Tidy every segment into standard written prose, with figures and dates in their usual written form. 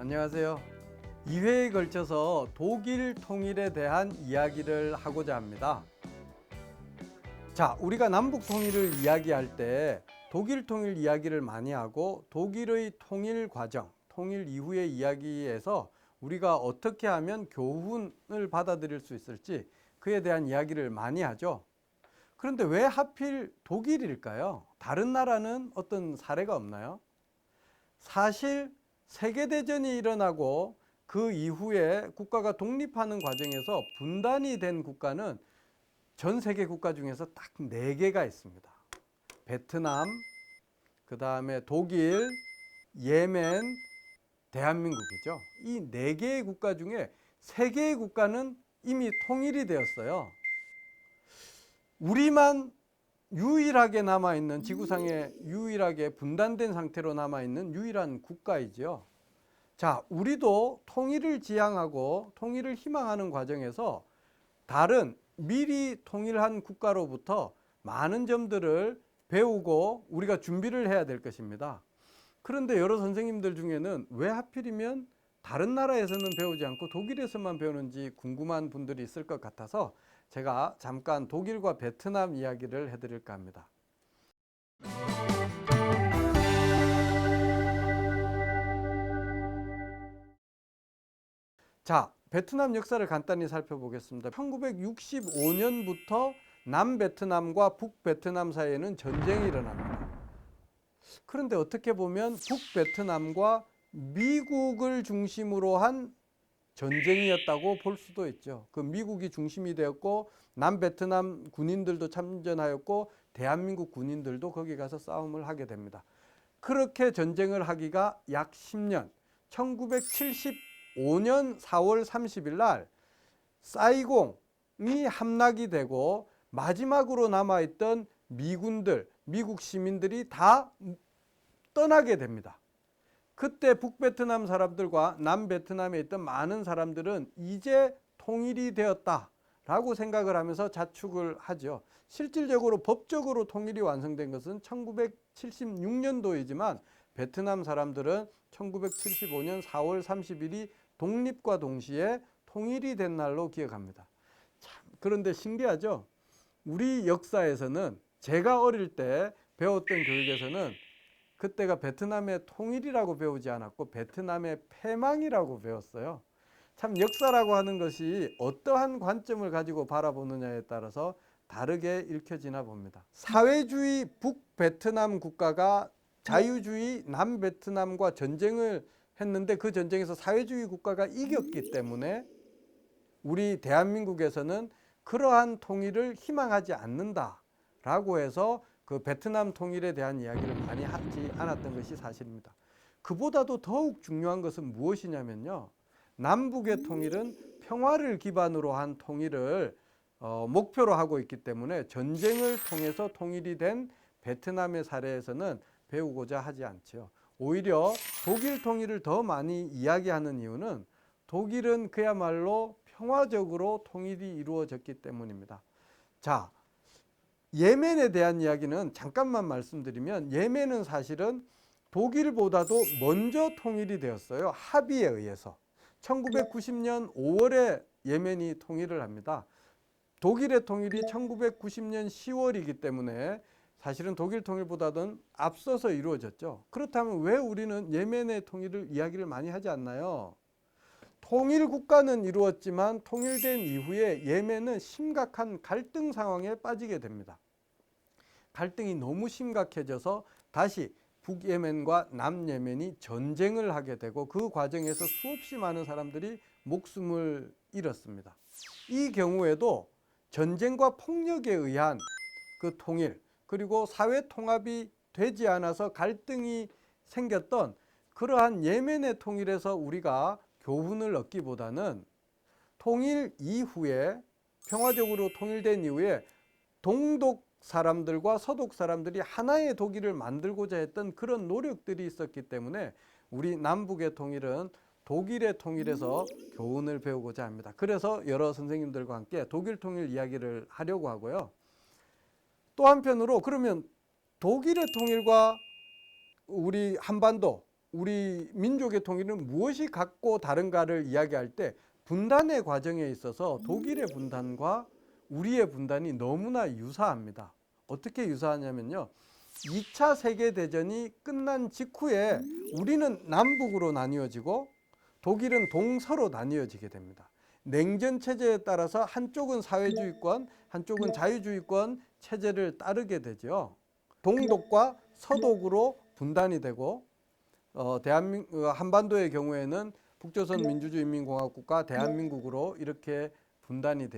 안녕하세요. 2회에 걸쳐서 독일 통일에 대한 이야기를 하고자 합니다. 자, 우리가 남북 통일을 이야기할 때 독일 통일 이야기를 많이 하고 독일의 통일 과정, 통일 이후의 이야기에서 우리가 어떻게 하면 교훈을 받아들일 수 있을지 그에 대한 이야기를 많이 하죠. 그런데 왜 하필 독일일까요? 다른 나라는 어떤 사례가 없나요? 사실 세계대전이 일어나고 그 이후에 국가가 독립하는 과정에서 분단이 된 국가는 전 세계 국가 중에서 딱 4개가 있습니다. 베트남, 그 다음에 독일, 예멘, 대한민국이죠. 이 4개의 국가 중에 3개의 국가는 이미 통일이 되었어요. 우리만 유일하게 남아있는, 지구상에 유일하게 분단된 상태로 남아있는 유일한 국가이죠. 자, 우리도 통일을 지향하고 통일을 희망하는 과정에서 다른 미리 통일한 국가로부터 많은 점들을 배우고 우리가 준비를 해야 될 것입니다. 그런데 여러 선생님들 중에는 왜 하필이면 다른 나라에서는 배우지 않고 독일에서만 배우는지 궁금한 분들이 있을 것 같아서 제가 잠깐 독일과 베트남 이야기를 해드릴까 합니다. 자, 베트남 역사를 간단히 살펴보겠습니다. 1965년부터 남베트남과 북베트남 사이에는 전쟁이 일어납니다. 그런데 어떻게 보면 북베트남과 미국을 중심으로 한 전쟁이었다고 볼 수도 있죠. 그 미국이 중심이 되었고 남베트남 군인들도 참전하였고 대한민국 군인들도 거기 가서 싸움을 하게 됩니다. 그렇게 전쟁을 하기가 약 10년, 1975년 4월 30일 날 사이공이 함락이 되고 마지막으로 남아있던 미군들, 미국 시민들이 다 떠나게 됩니다. 그때 북베트남 사람들과 남베트남에 있던 많은 사람들은 이제 통일이 되었다라고 생각을 하면서 자축을 하죠. 실질적으로 법적으로 통일이 완성된 것은 1976년도이지만 베트남 사람들은 1975년 4월 30일이 독립과 동시에 통일이 된 날로 기억합니다. 참, 그런데 신기하죠? 우리 역사에서는 제가 어릴 때 배웠던 교육에서는 그때가 베트남의 통일이라고 배우지 않았고 베트남의 패망이라고 배웠어요. 참 역사라고 하는 것이 어떠한 관점을 가지고 바라보느냐에 따라서 다르게 읽혀지나 봅니다. 사회주의 북베트남 국가가 자유주의 남베트남과 전쟁을 했는데 그 전쟁에서 사회주의 국가가 이겼기 때문에 우리 대한민국에서는 그러한 통일을 희망하지 않는다라고 해서 그 베트남 통일에 대한 이야기를 많이 하지 않았던 것이 사실입니다. 그보다도 더욱 중요한 것은 무엇이냐면요. 남북의 통일은 평화를 기반으로 한 통일을 목표로 하고 있기 때문에 전쟁을 통해서 통일이 된 베트남의 사례에서는 배우고자 하지 않죠. 오히려 독일 통일을 더 많이 이야기하는 이유는 독일은 그야말로 평화적으로 통일이 이루어졌기 때문입니다. 자, 예멘에 대한 이야기는 잠깐만 말씀드리면 예멘은 사실은 독일보다도 먼저 통일이 되었어요. 합의에 의해서. 1990년 5월에 예멘이 통일을 합니다. 독일의 통일이 1990년 10월이기 때문에 사실은 독일 통일보다는 앞서서 이루어졌죠. 그렇다면 왜 우리는 예멘의 통일을 이야기를 많이 하지 않나요? 통일 국가는 이루어졌지만 통일된 이후에 예멘은 심각한 갈등 상황에 빠지게 됩니다. 갈등이 너무 심각해져서 다시 북예멘과 남예멘이 전쟁을 하게 되고 그 과정에서 수없이 많은 사람들이 목숨을 잃었습니다. 이 경우에도 전쟁과 폭력에 의한 그 통일 그리고 사회 통합이 되지 않아서 갈등이 생겼던 그러한 예멘의 통일에서 우리가 교훈을 얻기보다는 통일 이후에 평화적으로 통일된 이후에 동독 사람들과 서독 사람들이 하나의 독일을 만들고자 했던 그런 노력들이 있었기 때문에 우리 남북의 통일은 독일의 통일에서 교훈을 배우고자 합니다. 그래서 여러 선생님들과 함께 독일 통일 이야기를 하려고 하고요. 또 한편으로 그러면 독일의 통일과 우리 한반도 우리 민족의 통일은 무엇이 같고 다른가를 이야기할 때 분단의 과정에 있어서 독일의 분단과 우리의 분단이 너무나 유사합니다. 어떻게 유사하냐면요. 2차 세계대전이 끝난 직후에 우리는 남북으로 나뉘어지고 독일은 동서로 나뉘어지게 됩니다. 냉전 체제에 따라서 한쪽은 사회주의권, 한쪽은 자유주의권 체제를 따르게 되죠. 동독과 서독으로 분단이 되고 한반도의 경우에는 북조선 민주주의인민공화국과 대한민국으로 이렇게 분단이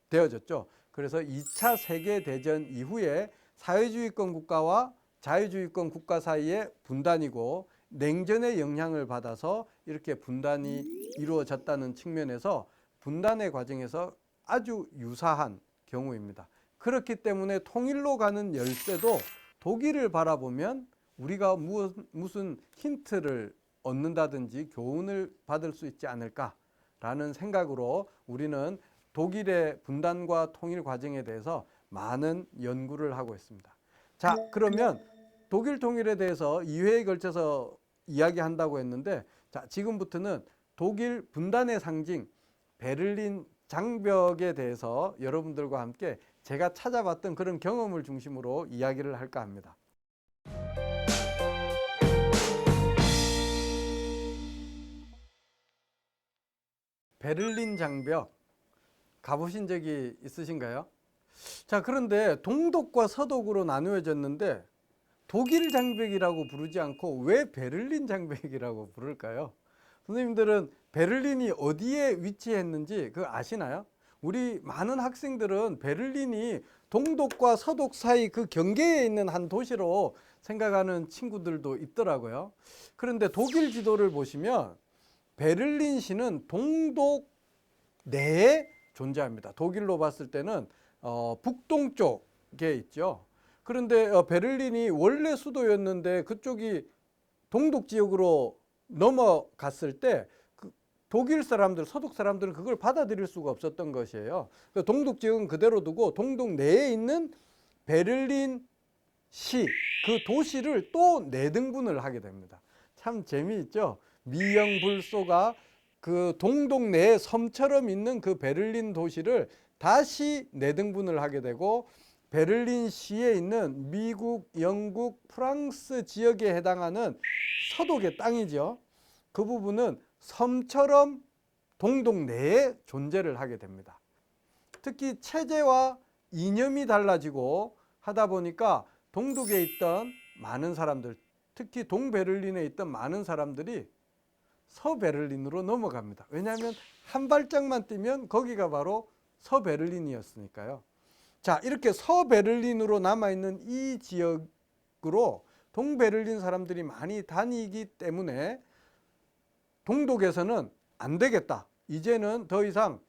되어졌죠. 그래서 2차 세계대전 이후에 사회주의권 국가와 자유주의권 국가 사이의 분단이고 냉전의 영향을 받아서 이렇게 분단이 이루어졌다는 측면에서 분단의 과정에서 아주 유사한 경우입니다. 그렇기 때문에 통일로 가는 열쇠도 독일을 바라보면 우리가 무슨 힌트를 얻는다든지 교훈을 받을 수 있지 않을까라는 생각으로 우리는 독일의 분단과 통일 과정에 대해서 많은 연구를 하고 있습니다. 자, 그러면 독일 통일에 대해서 2회에 걸쳐서 이야기한다고 했는데, 자, 지금부터는 독일 분단의 상징 베를린 장벽에 대해서 여러분들과 함께 제가 찾아봤던 그런 경험을 중심으로 이야기를 할까 합니다. 베를린 장벽 가보신 적이 있으신가요? 자, 그런데 동독과 서독으로 나누어졌는데 독일 장벽이라고 부르지 않고 왜 베를린 장벽이라고 부를까요? 선생님들은 베를린이 어디에 위치했는지 그거 아시나요? 우리 많은 학생들은 베를린이 동독과 서독 사이 그 경계에 있는 한 도시로 생각하는 친구들도 있더라고요. 그런데 독일 지도를 보시면 베를린시는 동독 내에 존재합니다. 독일로 봤을 때는 북동쪽에 있죠. 그런데 베를린이 원래 수도였는데 그쪽이 동독 지역으로 넘어갔을 때 독일 사람들, 서독 사람들은 그걸 받아들일 수가 없었던 것이에요. 동독 지역은 그대로 두고 동독 내에 있는 베를린 시, 그 도시를 또 내등분을 하게 됩니다. 참 재미있죠? 미영불소가 그 동독 내에 섬처럼 있는 그 베를린 도시를 다시 내등분을 하게 되고 베를린 시에 있는 미국, 영국, 프랑스 지역에 해당하는 서독의 땅이죠. 그 부분은 섬처럼 동독 내에 존재를 하게 됩니다. 특히 체제와 이념이 달라지고 하다 보니까 동독에 있던 많은 사람들, 특히 동베를린에 있던 많은 사람들이 서베를린으로 넘어갑니다. 왜냐하면 한 발짝만 뛰면 거기가 바로 서베를린이었으니까요. 자, 이렇게 서베를린으로 남아있는 이 지역으로 동베를린 사람들이 많이 다니기 때문에 동독에서는 안 되겠다. 이제는 더 이상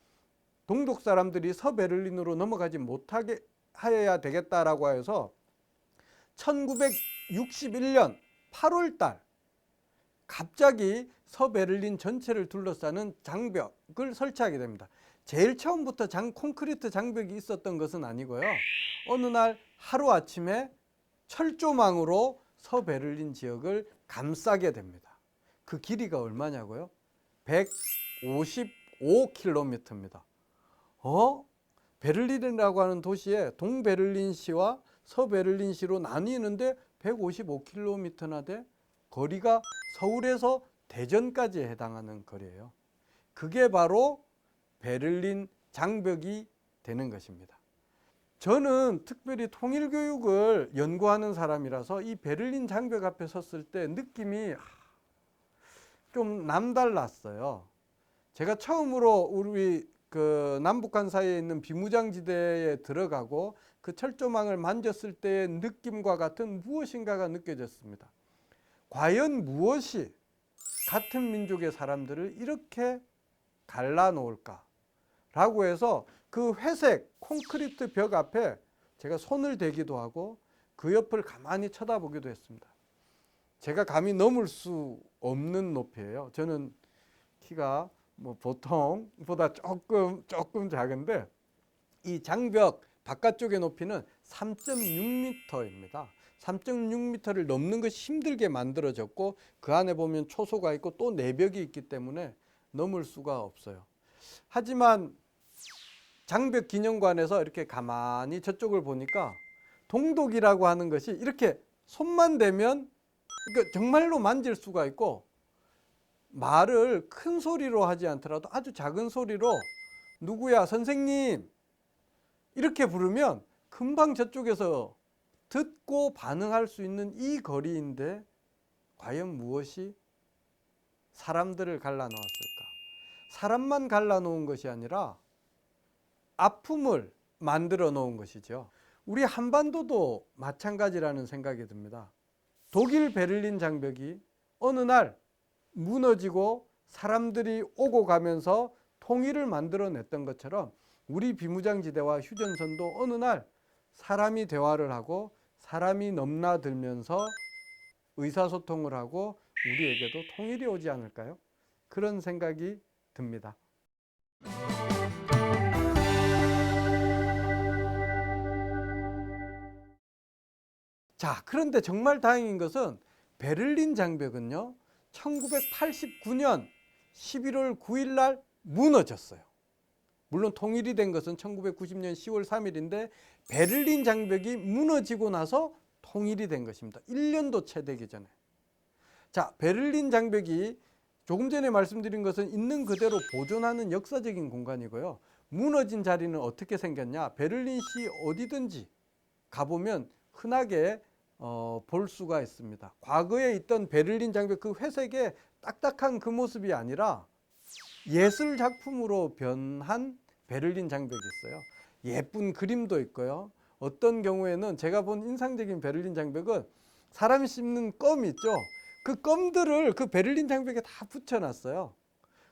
동독 사람들이 서베를린으로 넘어가지 못하게 하여야 되겠다라고 해서 1961년 8월 달 갑자기 서베를린 전체를 둘러싸는 장벽을 설치하게 됩니다. 제일 처음부터 콘크리트 장벽이 있었던 것은 아니고요. 어느 날 하루아침에 철조망으로 서베를린 지역을 감싸게 됩니다. 그 길이가 얼마냐고요? 155km입니다. 베를린이라고 하는 도시에 동베를린시와 서베를린시로 나뉘는데 155km나 돼? 거리가 서울에서 대전까지 해당하는 거리예요. 그게 바로 베를린 장벽이 되는 것입니다. 저는 특별히 통일교육을 연구하는 사람이라서 이 베를린 장벽 앞에 섰을 때 느낌이 좀 남달랐어요. 제가 처음으로 우리 그 남북한 사이에 있는 비무장지대에 들어가고 그 철조망을 만졌을 때의 느낌과 같은 무엇인가가 느껴졌습니다. 과연 무엇이 같은 민족의 사람들을 이렇게 갈라놓을까? 라고 해서 그 회색 콘크리트 벽 앞에 제가 손을 대기도 하고 그 옆을 가만히 쳐다보기도 했습니다. 제가 감히 넘을 수 없는 높이예요. 저는 키가 보통보다 조금 작은데 이 장벽 바깥쪽의 높이는 3.6m입니다. 3.6m를 넘는 것이 힘들게 만들어졌고 그 안에 보면 초소가 있고 또 내벽이 있기 때문에 넘을 수가 없어요. 하지만 장벽 기념관에서 이렇게 가만히 저쪽을 보니까 동독이라고 하는 것이 이렇게 손만 대면 그러니까 정말로 만질 수가 있고 말을 큰 소리로 하지 않더라도 아주 작은 소리로 누구야 선생님 이렇게 부르면 금방 저쪽에서 듣고 반응할 수 있는 이 거리인데 과연 무엇이 사람들을 갈라놓았을까? 사람만 갈라놓은 것이 아니라 아픔을 만들어 놓은 것이죠. 우리 한반도도 마찬가지라는 생각이 듭니다. 독일 베를린 장벽이 어느 날 무너지고 사람들이 오고 가면서 통일을 만들어냈던 것처럼 우리 비무장지대와 휴전선도 어느 날 사람이 대화를 하고 사람이 넘나들면서 의사소통을 하고 우리에게도 통일이 오지 않을까요? 그런 생각이 듭니다. 자, 그런데 정말 다행인 것은 베를린 장벽은요, 1989년 11월 9일 날 무너졌어요. 물론 통일이 된 것은 1990년 10월 3일인데 베를린 장벽이 무너지고 나서 통일이 된 것입니다. 1년도 채 되기 전에. 자, 베를린 장벽이 조금 전에 말씀드린 것은 있는 그대로 보존하는 역사적인 공간이고요. 무너진 자리는 어떻게 생겼냐? 베를린시 어디든지 가보면 흔하게 볼 수가 있습니다. 과거에 있던 베를린 장벽 그 회색의 딱딱한 그 모습이 아니라 예술 작품으로 변한 베를린 장벽이 있어요. 예쁜 그림도 있고요. 어떤 경우에는 제가 본 인상적인 베를린 장벽은 사람이 씹는 껌 있죠. 그 껌들을 그 베를린 장벽에 다 붙여놨어요.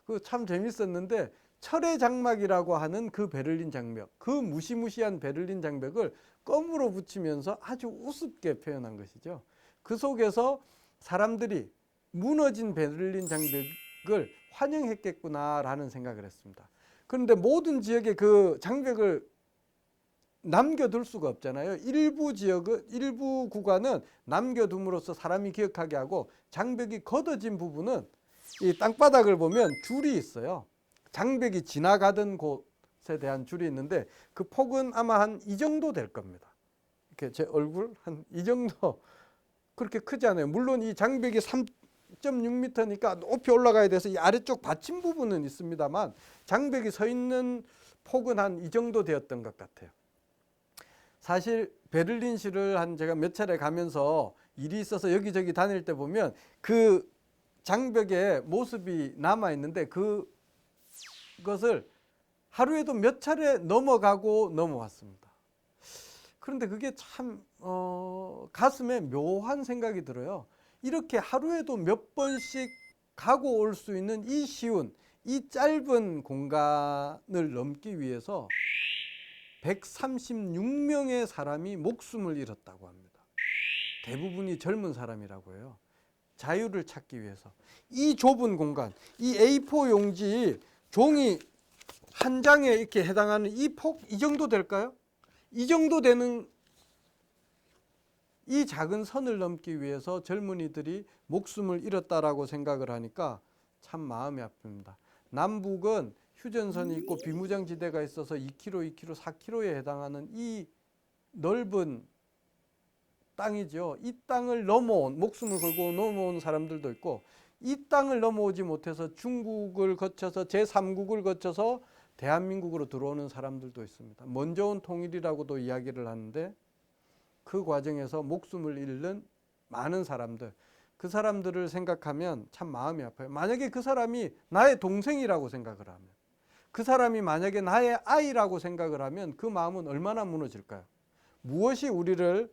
그 참 재밌었는데 철의 장막이라고 하는 그 베를린 장벽, 그 무시무시한 베를린 장벽을 껌으로 붙이면서 아주 우습게 표현한 것이죠. 그 속에서 사람들이 무너진 베를린 장벽을 환영했겠구나라는 생각을 했습니다. 그런데 모든 지역에 그 장벽을 남겨둘 수가 없잖아요. 일부 구간은 남겨둠으로써 사람이 기억하게 하고 장벽이 걷어진 부분은 이 땅바닥을 보면 줄이 있어요. 장벽이 지나가던 곳에 대한 줄이 있는데 그 폭은 아마 한 이 정도 될 겁니다. 이렇게 제 얼굴 한 이 정도 그렇게 크지 않아요. 물론 이 장벽이 3.6m니까 높이 올라가야 돼서 이 아래쪽 받침 부분은 있습니다만 장벽이 서 있는 폭은 한 이 정도 되었던 것 같아요. 사실 베를린시를 한 제가 몇 차례 가면서 일이 있어서 여기저기 다닐 때 보면 그 장벽의 모습이 남아 있는데 그것을 하루에도 몇 차례 넘어가고 넘어왔습니다. 그런데 그게 참 가슴에 묘한 생각이 들어요. 이렇게 하루에도 몇 번씩 가고 올 수 있는 이 쉬운 이 짧은 공간을 넘기 위해서 136명의 사람이 목숨을 잃었다고 합니다. 대부분이 젊은 사람이라고 해요. 자유를 찾기 위해서. 이 좁은 공간, 이 A4 용지 종이 한 장에 이렇게 해당하는 이 폭, 이 정도 될까요? 이 정도 되는 이 작은 선을 넘기 위해서 젊은이들이 목숨을 잃었다라고 생각을 하니까 참 마음이 아픕니다. 남북은 휴전선이 있고 비무장지대가 있어서 2km, 2km, 4km에 해당하는 이 넓은 땅이죠. 이 땅을 넘어온, 목숨을 걸고 넘어온 사람들도 있고 이 땅을 넘어오지 못해서 중국을 거쳐서 제3국을 거쳐서 대한민국으로 들어오는 사람들도 있습니다. 먼저 온 통일이라고도 이야기를 하는데 그 과정에서 목숨을 잃는 많은 사람들, 그 사람들을 생각하면 참 마음이 아파요. 만약에 그 사람이 나의 동생이라고 생각을 하면, 그 사람이 만약에 나의 아이라고 생각을 하면 그 마음은 얼마나 무너질까요? 무엇이 우리를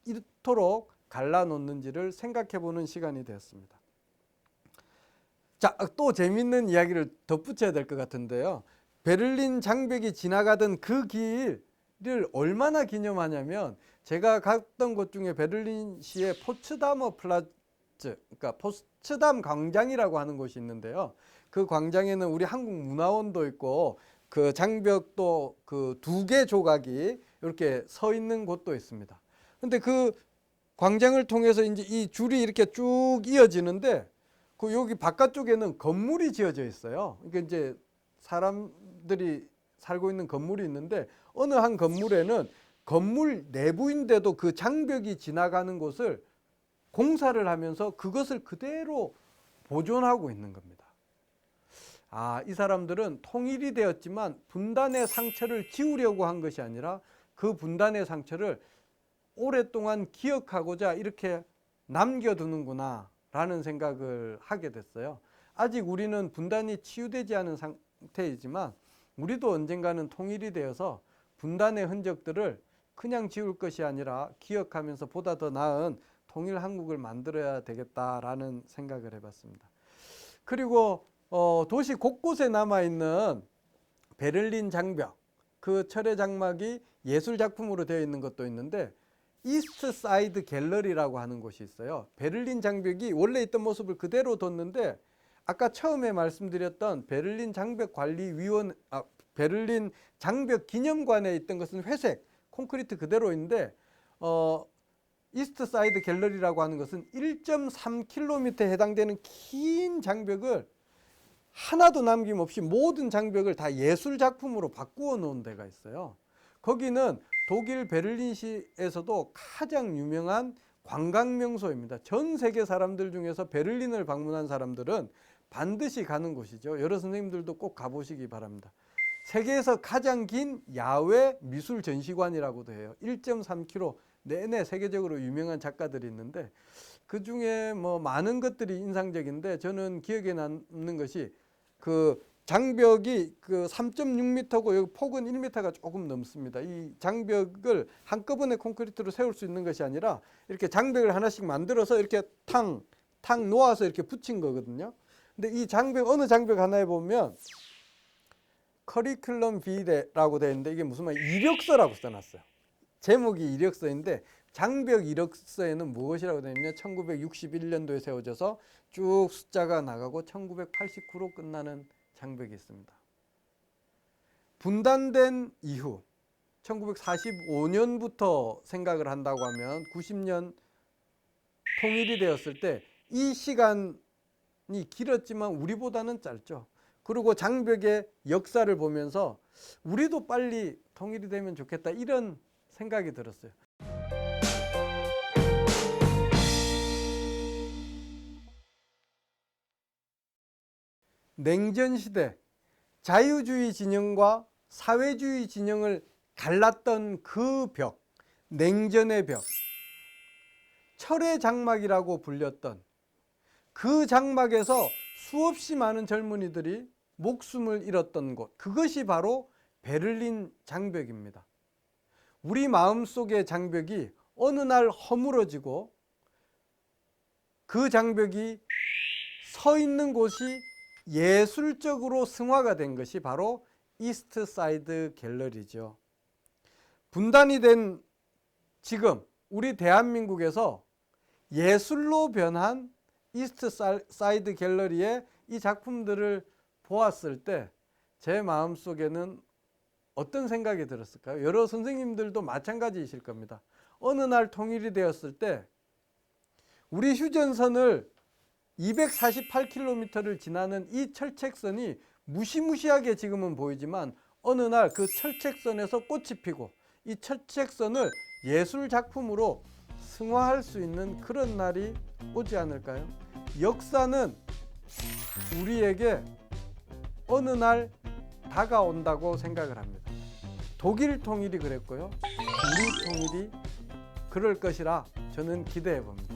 이토록 갈라놓는지를 생각해보는 시간이 되었습니다. 자, 또 재밌는 이야기를 덧붙여야 될 것 같은데요. 베를린 장벽이 지나가던 그 길을 얼마나 기념하냐면 제가 갔던 곳 중에 베를린시의 포츠다머 플라츠, 그러니까 포츠담 광장이라고 하는 곳이 있는데요. 그 광장에는 우리 한국문화원도 있고 그 장벽도 그 2개 조각이 이렇게 서 있는 곳도 있습니다. 근데 그 광장을 통해서 이제 이 줄이 이렇게 쭉 이어지는데 그 여기 바깥쪽에는 건물이 지어져 있어요. 그러니까 이제 사람들이 살고 있는 건물이 있는데 어느 한 건물에는 건물 내부인데도 그 장벽이 지나가는 곳을 공사를 하면서 그것을 그대로 보존하고 있는 겁니다. 아, 이 사람들은 통일이 되었지만 분단의 상처를 지우려고 한 것이 아니라 그 분단의 상처를 오랫동안 기억하고자 이렇게 남겨두는구나 라는 생각을 하게 됐어요. 아직 우리는 분단이 치유되지 않은 상태이지만 우리도 언젠가는 통일이 되어서 분단의 흔적들을 그냥 지울 것이 아니라 기억하면서 보다 더 나은 통일 한국을 만들어야 되겠다라는 생각을 해봤습니다. 그리고 도시 곳곳에 남아있는 베를린 장벽, 그 철의 장막이 예술 작품으로 되어 있는 것도 있는데 이스트 사이드 갤러리라고 하는 곳이 있어요. 베를린 장벽이 원래 있던 모습을 그대로 뒀는데 아까 처음에 말씀드렸던 베를린 장벽 기념관에 있던 것은 회색 콘크리트 그대로인데 이스트 사이드 갤러리라고 하는 것은 1.3km에 해당되는 긴 장벽을 하나도 남김없이 모든 장벽을 다 예술 작품으로 바꾸어 놓은 데가 있어요. 거기는 독일 베를린시에서도 가장 유명한 관광 명소입니다. 전 세계 사람들 중에서 베를린을 방문한 사람들은 반드시 가는 곳이죠. 여러 선생님들도 꼭 가보시기 바랍니다. 세계에서 가장 긴 야외 미술 전시관이라고도 해요. 1.3km 내내 세계적으로 유명한 작가들이 있는데 그 중에 뭐 많은 것들이 인상적인데 저는 기억에 남는 것이 그 장벽이 그 3.6m고 여기 폭은 1m가 조금 넘습니다. 이 장벽을 한꺼번에 콘크리트로 세울 수 있는 것이 아니라 이렇게 장벽을 하나씩 만들어서 이렇게 탕 놓아서 이렇게 붙인 거거든요. 근데 이 장벽 어느 장벽 하나에 보면 커리큘럼 비데라고 되어 있는데 이게 무슨 말 이력서라고 써놨어요. 제목이 이력서인데 장벽 이력서에는 무엇이라고 되어 있냐면 1961년도에 세워져서 쭉 숫자가 나가고 1989로 끝나는 장벽이 있습니다. 분단된 이후 1945년부터 생각을 한다고 하면 90년 통일이 되었을 때 이 시간이 길었지만 우리보다는 짧죠. 그리고 장벽의 역사를 보면서 우리도 빨리 통일이 되면 좋겠다 이런 생각이 들었어요. 냉전시대 자유주의 진영과 사회주의 진영을 갈랐던 그 벽, 냉전의 벽, 철의 장막이라고 불렸던 그 장막에서 수없이 많은 젊은이들이 목숨을 잃었던 곳, 그것이 바로 베를린 장벽입니다. 우리 마음속의 장벽이 어느 날 허물어지고 그 장벽이 서 있는 곳이 예술적으로 승화가 된 것이 바로 이스트 사이드 갤러리죠. 분단이 된 지금 우리 대한민국에서 예술로 변한 이스트 사이드 갤러리의 이 작품들을 보았을 때 제 마음속에는 어떤 생각이 들었을까요? 여러 선생님들도 마찬가지이실 겁니다. 어느 날 통일이 되었을 때 우리 휴전선을 248km를 지나는 이 철책선이 무시무시하게 지금은 보이지만 어느 날 그 철책선에서 꽃이 피고 이 철책선을 예술 작품으로 승화할 수 있는 그런 날이 오지 않을까요? 역사는 우리에게 어느 날 다가온다고 생각을 합니다. 독일 통일이 그랬고요. 우리 통일이 그럴 것이라 저는 기대해 봅니다.